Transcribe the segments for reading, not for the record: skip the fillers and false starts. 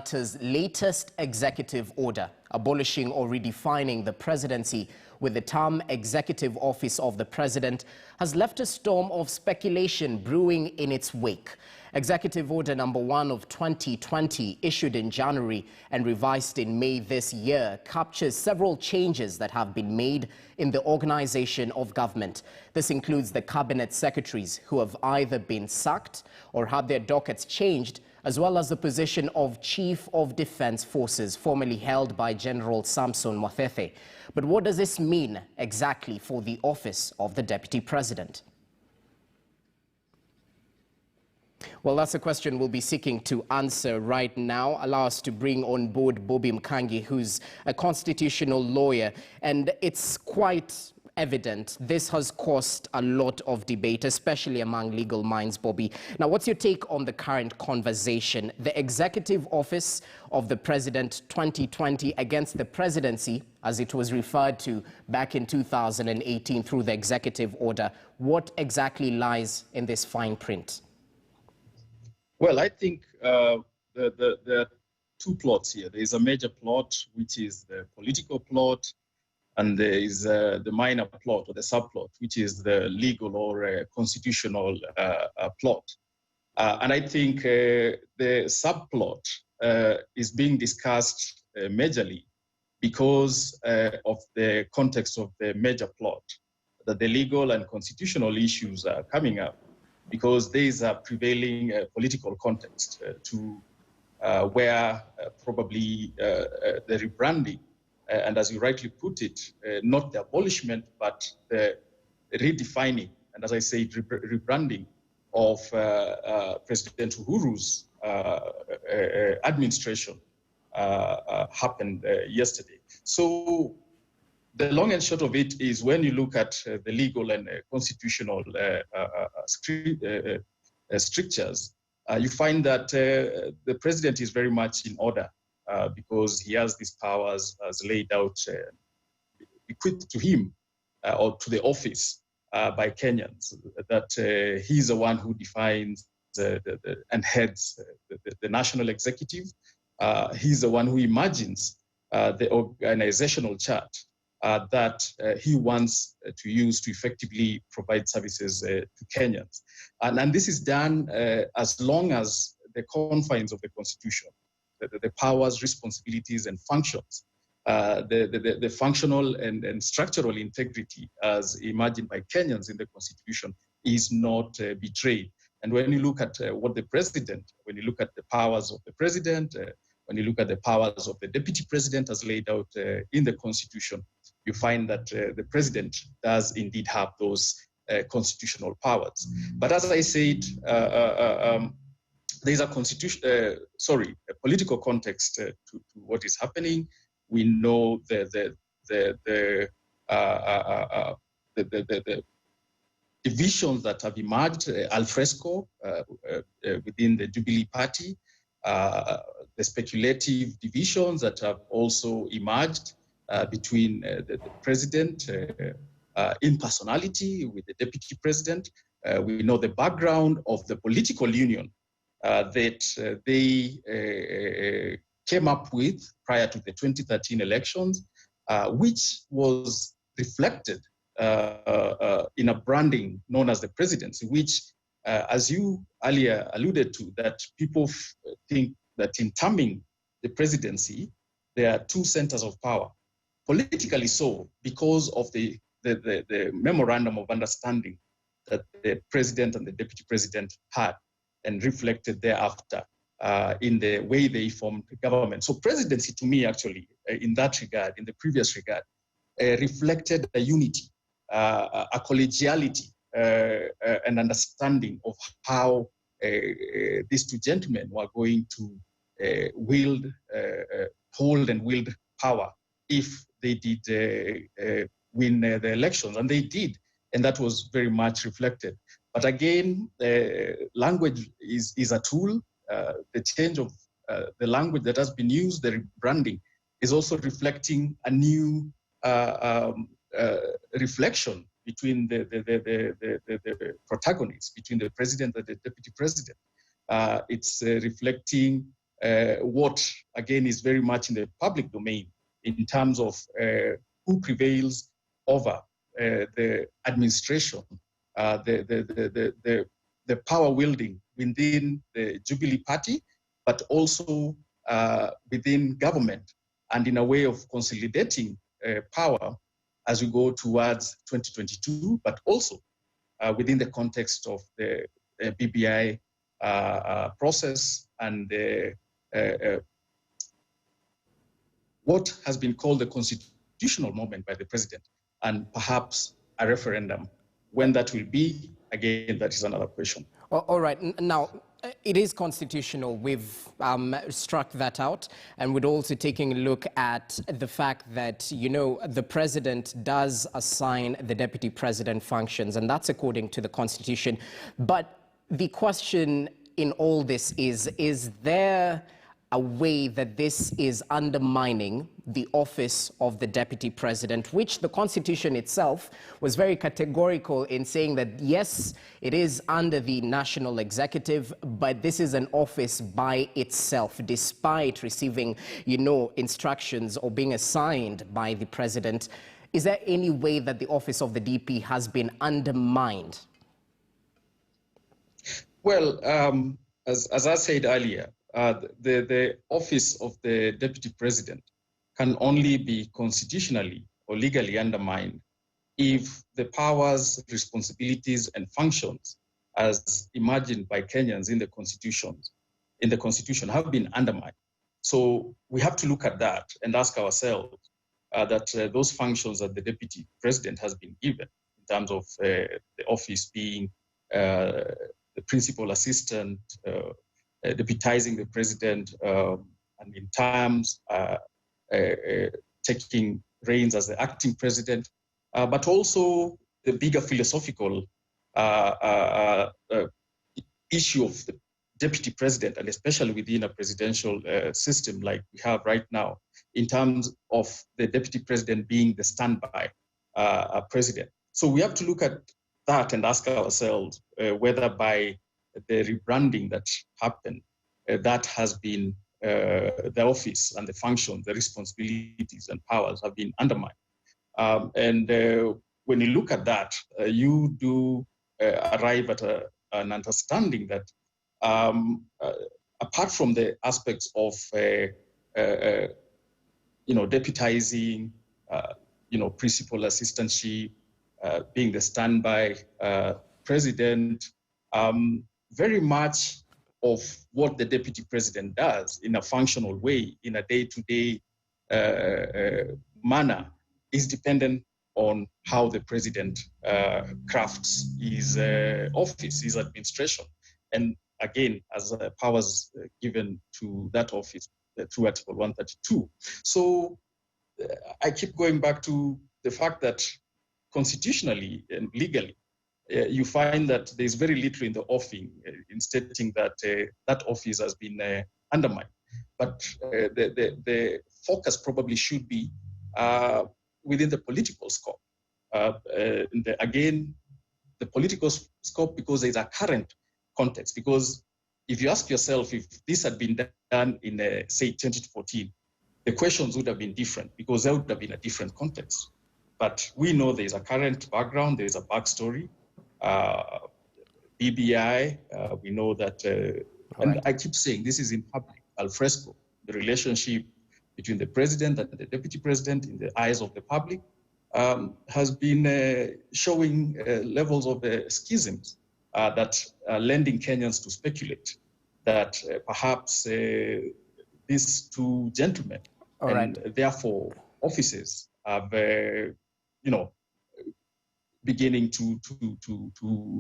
Kenyatta's latest executive order, abolishing or redefining the presidency with the term executive office of the president, has left a storm of speculation brewing in its wake. Executive Order number 1 of 2020, issued in January and revised in May this year, captures several changes that have been made in the organization of government. This includes the cabinet secretaries who have either been sacked or had their dockets changed, as well as the position of Chief of Defense Forces, formerly held by General Samson Mwathethe. But what does this mean exactly for the office of the Deputy President? Well, that's a question we'll be seeking to answer right now. Allow us to bring on board Bobby Mkangi, who's a constitutional lawyer. And it's quite evident this has caused a lot of debate, especially among legal minds, Bobby. Now, what's your take on the current conversation? The executive office of the president 2020 against the presidency, as it was referred to back in 2018 through the executive order. What exactly lies in this fine print? Well, I think there are two plots here. There is a major plot, which is the political plot, and there is the minor plot or the subplot, which is the legal or constitutional plot. And I think the subplot is being discussed majorly because of the context of the major plot, that the legal and constitutional issues are coming up, because there is a prevailing political context to where probably the rebranding, and as you rightly put it, not the abolishment, but the redefining, and as I say, rebranding of President Uhuru's administration happened yesterday. So the long and short of it is, when you look at the legal and constitutional strictures, you find that the president is very much in order because he has these powers as laid out, equipped to him or to the office by Kenyans, that he's the one who defines and heads the national executive. He's the one who imagines the organizational chart that he wants to use to effectively provide services to Kenyans. And this is done as long as the confines of the Constitution, the powers, responsibilities, and functions, the functional and structural integrity as imagined by Kenyans in the Constitution is not betrayed. And when you look at what the president, when you look at the powers of the president, when you look at the powers of the deputy president as laid out in the Constitution, you find that the president does indeed have those constitutional powers. But as I said, there's a political context to what is happening. We know the divisions that have emerged al fresco within the Jubilee Party, the speculative divisions that have also emerged between the president in personality with the deputy president. We know the background of the political union that they came up with prior to the 2013 elections, which was reflected in a branding known as the presidency, which, as you earlier alluded to, that people think that in terming the presidency, there are two centers of power. Politically so, because of the memorandum of understanding that the president and the deputy president had and reflected thereafter in the way they formed the government. So presidency, to me, actually, in that regard, in the previous regard, reflected a unity, a collegiality, an understanding of how these two gentlemen were going to hold and wield power if they did win the elections, and they did, and that was very much reflected. But again, language is a tool. The change of the language that has been used, the rebranding, is also reflecting a new reflection between the protagonists, between the president and the deputy president. It's reflecting what, again, is very much in the public domain in terms of who prevails over the administration, the power wielding within the Jubilee Party, but also within government, and in a way of consolidating power as we go towards 2022, but also within the context of the BBI process and what has been called the constitutional moment by the president, and perhaps a referendum. When that will be, again, that is another question. All right. Now, it is constitutional. We've struck that out. And we're also taking a look at the fact that, you know, the president does assign the deputy president functions, and that's according to the Constitution. But the question in all this is there a way that this is undermining the office of the deputy president, which the Constitution itself was very categorical in saying that, yes, it is under the national executive, but this is an office by itself, despite receiving, you know, instructions or being assigned by the president. Is there any way that the office of the DP has been undermined? Well, as I said earlier, the office of the deputy president can only be constitutionally or legally undermined if the powers, responsibilities, and functions as imagined by Kenyans in the Constitution have been undermined. So we have to look at that and ask ourselves that those functions that the deputy president has been given in terms of the office being the principal assistant, deputizing the president, and in terms taking reins as the acting president, but also the bigger philosophical issue of the deputy president, and especially within a presidential system like we have right now, in terms of the deputy president being the standby president. So we have to look at that and ask ourselves whether by the rebranding that happened, that has been the office and the function, the responsibilities and powers have been undermined. And when you look at that, you do arrive at an understanding that apart from the aspects of deputizing, principal assistantship, being the standby president, very much of what the deputy president does in a functional way, in a day-to-day manner, is dependent on how the president crafts his office, his administration. And again, as powers given to that office through Article 132. So I keep going back to the fact that constitutionally and legally, you find that there's very little in the offing in stating that that office has been undermined. But the focus probably should be within the political scope. Again, the political scope, because there's a current context. Because if you ask yourself if this had been done in, say, 2014, the questions would have been different because there would have been a different context. But we know there's a current background, there's a backstory. BBI, we know that, and I keep saying this is in public, al fresco, the relationship between the president and the deputy president in the eyes of the public has been showing levels of schisms that are lending Kenyans to speculate that perhaps these two gentlemen and therefore offices have, beginning to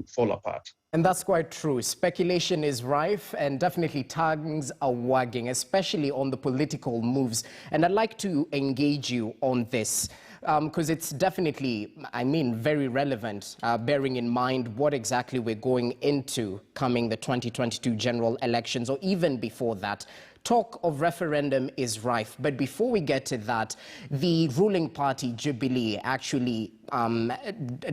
fall apart. And that's quite true. Speculation is rife and definitely tongues are wagging, especially on the political moves. And I'd like to engage you on this because it's definitely, very relevant, bearing in mind what exactly we're going into coming the 2022 general elections, or even before that, Talk of referendum is rife, but before we get to that, the ruling party, Jubilee, actually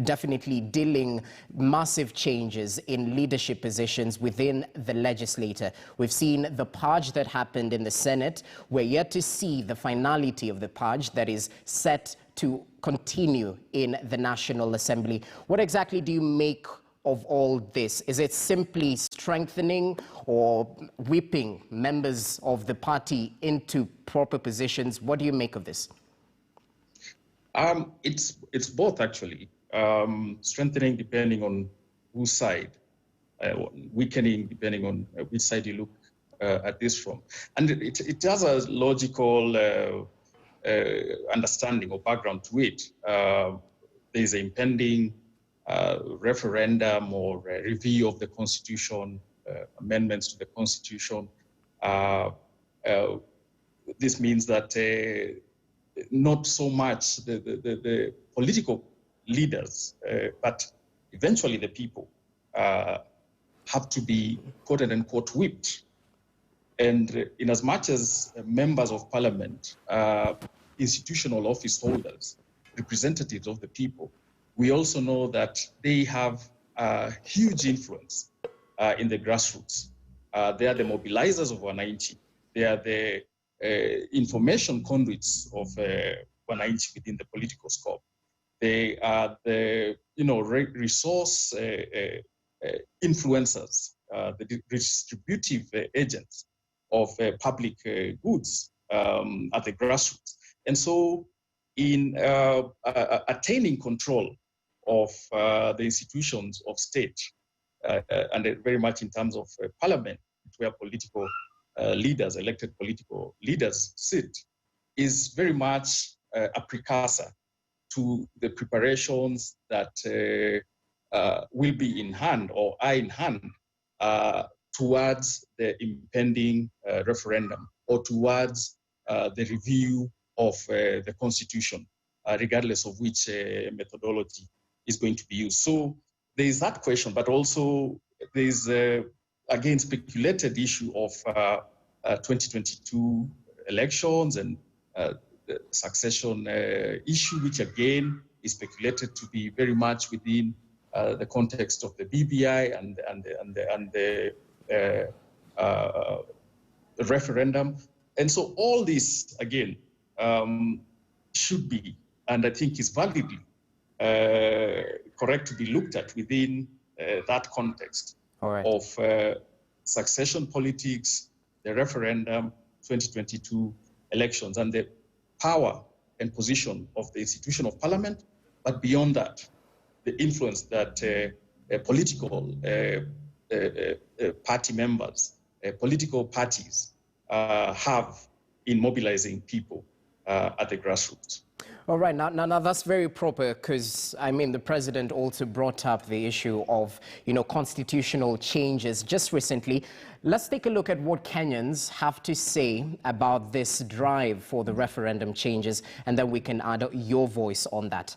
definitely dealing massive changes in leadership positions within the legislature. We've seen the purge that happened in the Senate. We're yet to see the finality of the purge that is set to continue in the National Assembly. What exactly do you make of all this? Is it simply strengthening or whipping members of the party into proper positions? What do you make of this? It's both, actually. Strengthening depending on whose side, weakening depending on which side you look at this from. And it has a logical understanding or background to it. There's an impending referendum or review of the Constitution, amendments to the Constitution. This means that not so much the political leaders, but eventually the people have to be quote unquote whipped. And in as much as members of parliament, institutional office holders, representatives of the people, we also know that they have huge influence in the grassroots. They are the mobilizers of Wananchi. They are the information conduits of Wananchi within the political scope. They are the resource influencers, the distributive agents of public goods at the grassroots. And so in attaining control of the institutions of state, and very much in terms of parliament, where political leaders, elected political leaders sit, is very much a precursor to the preparations that will be in hand or are in hand towards the impending referendum or towards the review of the Constitution, regardless of which methodology is going to be used. So there is that question, but also there is, again, speculated issue of 2022 elections and the succession issue, which again is speculated to be very much within the context of the BBI and the referendum. And so all this, again, should be, and I think is validly correct to be looked at within that context of succession politics, the referendum, 2022 elections, and the power and position of the institution of parliament. But beyond that, the influence that political party members, political parties have in mobilizing people at the grassroots. All right, now that's very proper, because I mean the president also brought up the issue of constitutional changes just recently. Let's take a look at what Kenyans have to say about this drive for the referendum changes, and then we can add your voice on that.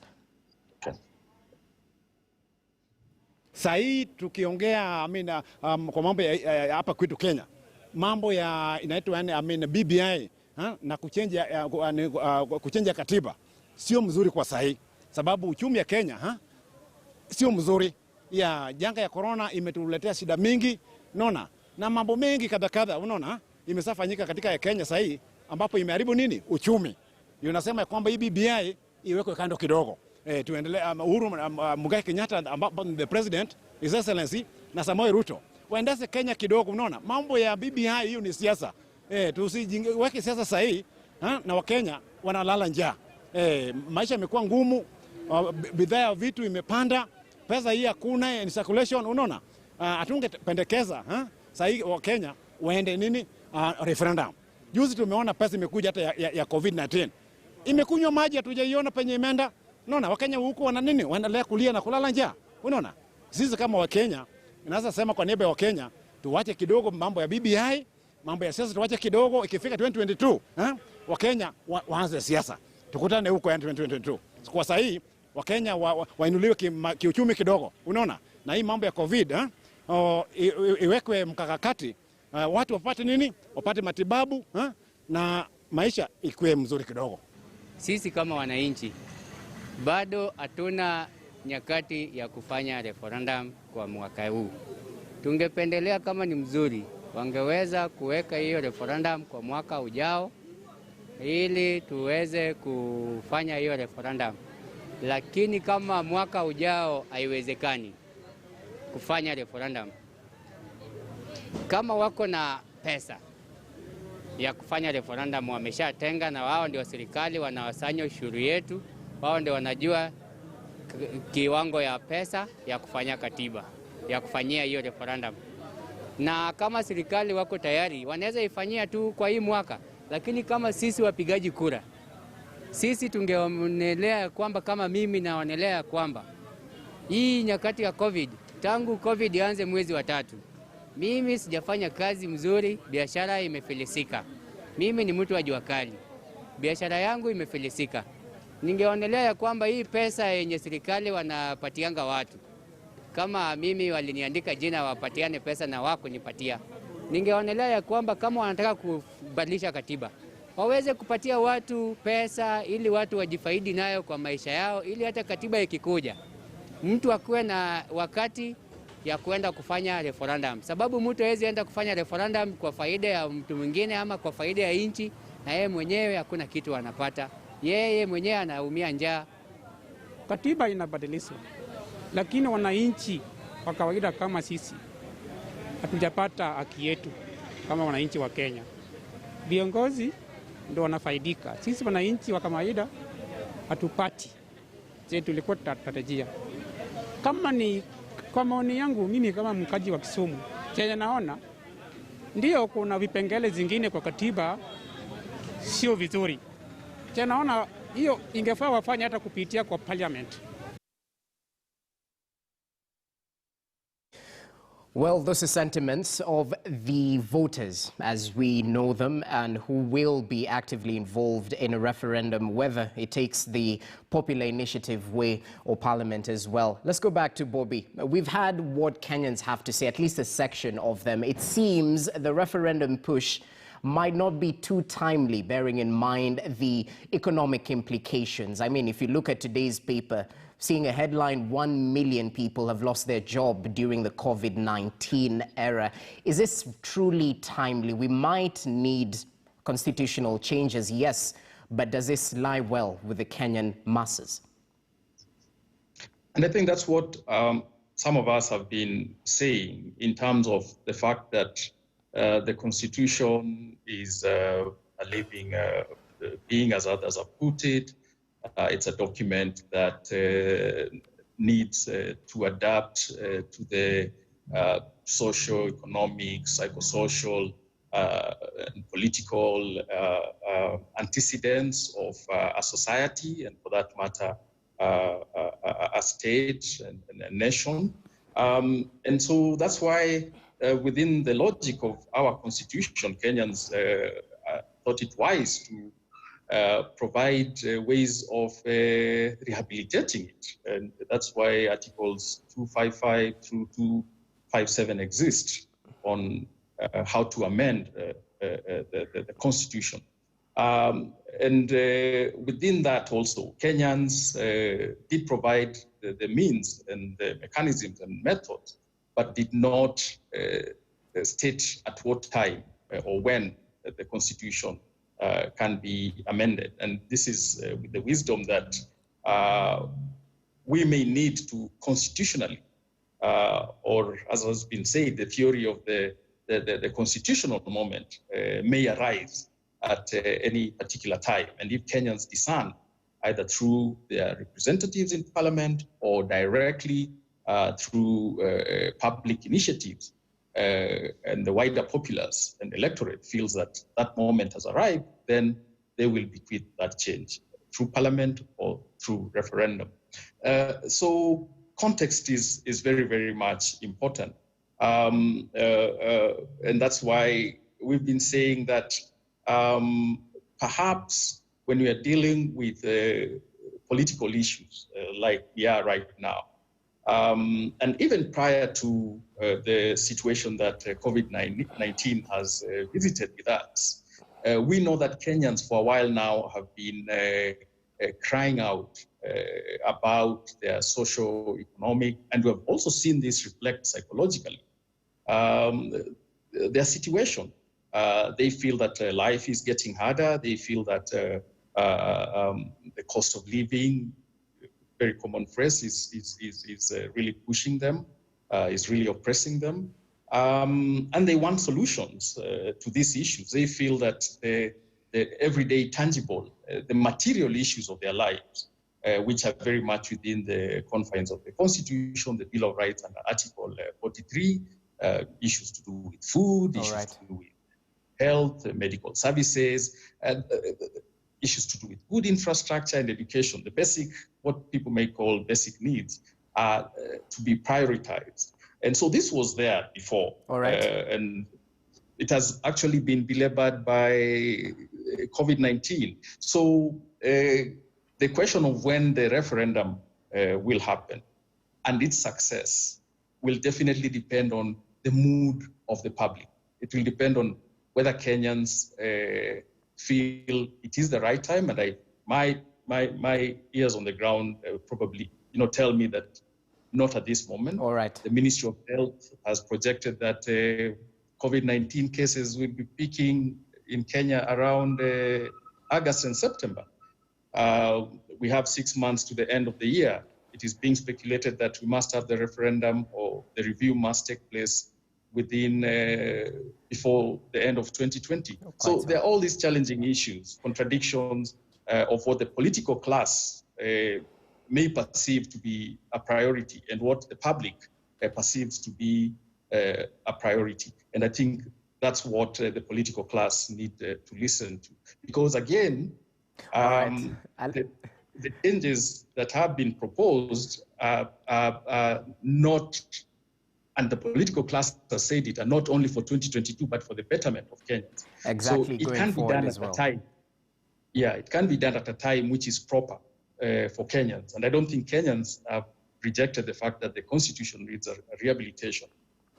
Sahi tukiongea kwa mambo ya hapa kwetu Kenya, mambo ya inaitwa BBI na kuchenja katiba sio mzuri kwa sahi, sababu uchumi ya Kenya sio mzuri. Ya janga ya corona imetuletea shida mingi, unaona, na mambo mengi kadha, unaona, imesafanyika katika ya Kenya sahi, ambapo imeharibu nini uchumi. Unasema kwamba hii BBI iwekwe kando kidogo. Tuendelee. Uhuru Mugai Kenyatta, ambapo the president, His Excellency, na Samoei Ruto waendeze Kenya kidogo, unaona. Mambo ya BBI hiyo ni siasa. Tusiweke siasa sahi na Wakenya wanalala njaa. Maisha yamekuwa ngumu, bidhaa ya vitu imepanda, pesa hii hakuna, in circulation, unaona. Atungependekeza sahi Wakenya waende nini referendum. Juzi tumeona pesa imekuja hata ya COVID-19. Imekunywa maji, hatujaiona penye imeenda. Unaona, Wakenya huko wana nini? Wanaendelea kulia na kulala njaa. Unaona? Sisi kama Wakenya, naweza sema kwa niaba ya Wakenya, tuwache kidogo mambo ya BBI, mambo ya siasa tuwache kidogo. Ikifika 2022, Wakenya waanze siasa. Tukutane huko 2022. Kwa sahi Wakenya wainuliwe kiuchumi kidogo. Unaona? Na hii mambo ya COVID, iwekwe mkakati watu wapate nini, wapate matibabu na maisha ikuwe mzuri kidogo. Sisi kama wananchi bado hatuna nyakati ya kufanya referendum kwa mwaka huu. Tungependelea kama ni mzuri wangeweza kuweka hiyo referendum kwa mwaka ujao ili tuweze kufanya hiyo referendum. Lakini kama mwaka ujao haiwezekani kufanya referendum, kama wako na pesa ya kufanya referendum wameshatenga, na wao ndio serikali wanawasanya ushuru yetu, wao ndio wanajua kiwango ya pesa ya kufanya katiba, ya kufanyia hiyo referendum. Na kama serikali wako tayari wanaweza ifanyia tu kwa hii mwaka, lakini kama sisi wapigaji kura, sisi tungeonelea kwamba, kama mimi naonelea kwamba hii nyakati ya COVID, tangu COVID ianze mwezi wa 3, mimi sijafanya kazi mzuri, biashara imefilisika. Mimi ni mtu wa jua kali, biashara yangu imefilisika. Ningeonelea ya kwamba hii pesa yenye serikali wanapatianga watu, kama mimi waliniandika jina wapatiane pesa na wako nipatia, ningeonelea ya kwamba kama wanataka kubadilisha katiba, waweze kupatia watu pesa ili watu wajifaidi nayo kwa maisha yao, ili hata katiba ikikuja mtu akuwe na wakati ya kuenda kufanya referendum. Sababu mtu hawezi enda kufanya referendum kwa faida ya mtu mwingine ama kwa faida ya nchi, na yeye mwenyewe hakuna kitu anapata, yeye mwenyewe anaumia njaa. Katiba inabadilishwa, lakini wananchi wa kawaida kama sisi hatujapata haki yetu kama wananchi wa Kenya. Viongozi ndio wanafaidika, sisi wananchi wa kawaida hatupati. Je, tulikuwa tutatarajia kama ni kwa maoni yangu mimi kama mkaji wa Kisumu, chenye naona ndio kuna vipengele zingine kwa katiba sio vizuri. Chenye naona hiyo ingefaa wafanye hata kupitia kwa parliament. Well, those are sentiments of the voters as we know them, and who will be actively involved in a referendum, whether it takes the popular initiative way or parliament as well. Let's go back to Bobby. We've had what Kenyans have to say, at least a section of them. It seems the referendum push might not be too timely, bearing in mind the economic implications. I mean, if you look at today's paper, seeing a headline, 1 million people have lost their job during the COVID-19 era. Is this truly timely? We might need constitutional changes, yes, but does this lie well with the Kenyan masses? And I think that's what some of us have been saying in terms of the fact that the Constitution is a living being, as others have put it. It's a document that needs to adapt to the socio-economic, psychosocial, and political antecedents of a society, and for that matter, a state and a nation. And so that's why within the logic of our constitution, Kenyans thought it wise to provide ways of rehabilitating it. And that's why Articles 255 through 257 exist on how to amend the Constitution. And within that also, Kenyans did provide the means and the mechanisms and methods, but did not state at what time or when the Constitution can be amended. And this is with the wisdom that we may need to constitutionally, or as has been said, the theory of the constitutional moment may arise at any particular time. And if Kenyans discern, either through their representatives in parliament or directly through public initiatives, and the wider populace and electorate feels that that moment has arrived, then they will bequeath that change through parliament or through referendum. So context is very, very much important. And that's why we've been saying that perhaps when we are dealing with political issues like we are right now, And even prior to the situation that COVID-19 has visited with us, we know that Kenyans for a while now have been crying out about their socio-economic, and we have also seen this reflect psychologically, their situation. They feel that life is getting harder. They feel that the cost of living, very common phrase, is really pushing them, is really oppressing them. And they want solutions to these issues. They feel that the everyday tangible, the material issues of their lives, which are very much within the confines of the Constitution, the Bill of Rights, and Article 43, issues to do with food, issues to do with health, medical services, and issues to do with good infrastructure and education, the basic, what people may call basic needs, are to be prioritized. And so this was there before. And it has actually been belabored by COVID-19. So the question of when the referendum will happen and its success will definitely depend on the mood of the public. It will depend on whether Kenyans feel it is the right time, and my ears on the ground probably tell me that not at this moment. The Ministry of Health has projected that COVID-19 cases will be peaking in Kenya around August and September. We have 6 months to the end of the year. It is being speculated that we must have the referendum, or the review must take place within before the end of 2020. So there are all these challenging issues, contradictions of what the political class may perceive to be a priority and what the public perceives to be a priority. And I think that's what the political class need to listen to. Because again, the changes that have been proposed are not, and the political class has said it, are not only for 2022, but for the betterment of Kenyans. Exactly, so it can be done at a time. Yeah, it can be done at a time which is proper for Kenyans. And I don't think Kenyans have rejected the fact that the Constitution needs a rehabilitation.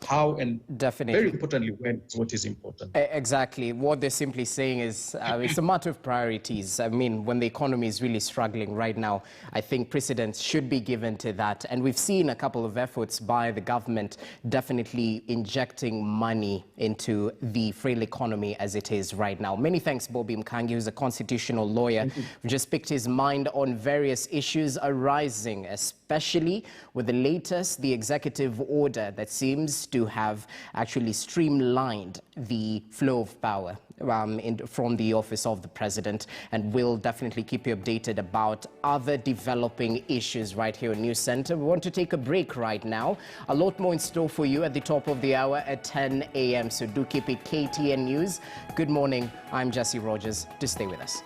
How and very importantly when is what is important. Exactly. What they're simply saying is it's a matter of priorities. I mean, when the economy is really struggling right now, I think precedence should be given to that. And we've seen a couple of efforts by the government definitely injecting money into the frail economy as it is right now. Many thanks, Bobby Mkangi, who's a constitutional lawyer. We've just picked his mind on various issues arising, especially with the latest, the executive order that seems to have actually streamlined the flow of power from the office of the president, and we'll definitely keep you updated about other developing issues right here in News Center. We want to take a break right now. A lot more in store for you at the top of the hour at 10 a.m. So do keep it KTN News. Good morning. I'm Jesse Rogers. Do stay with us.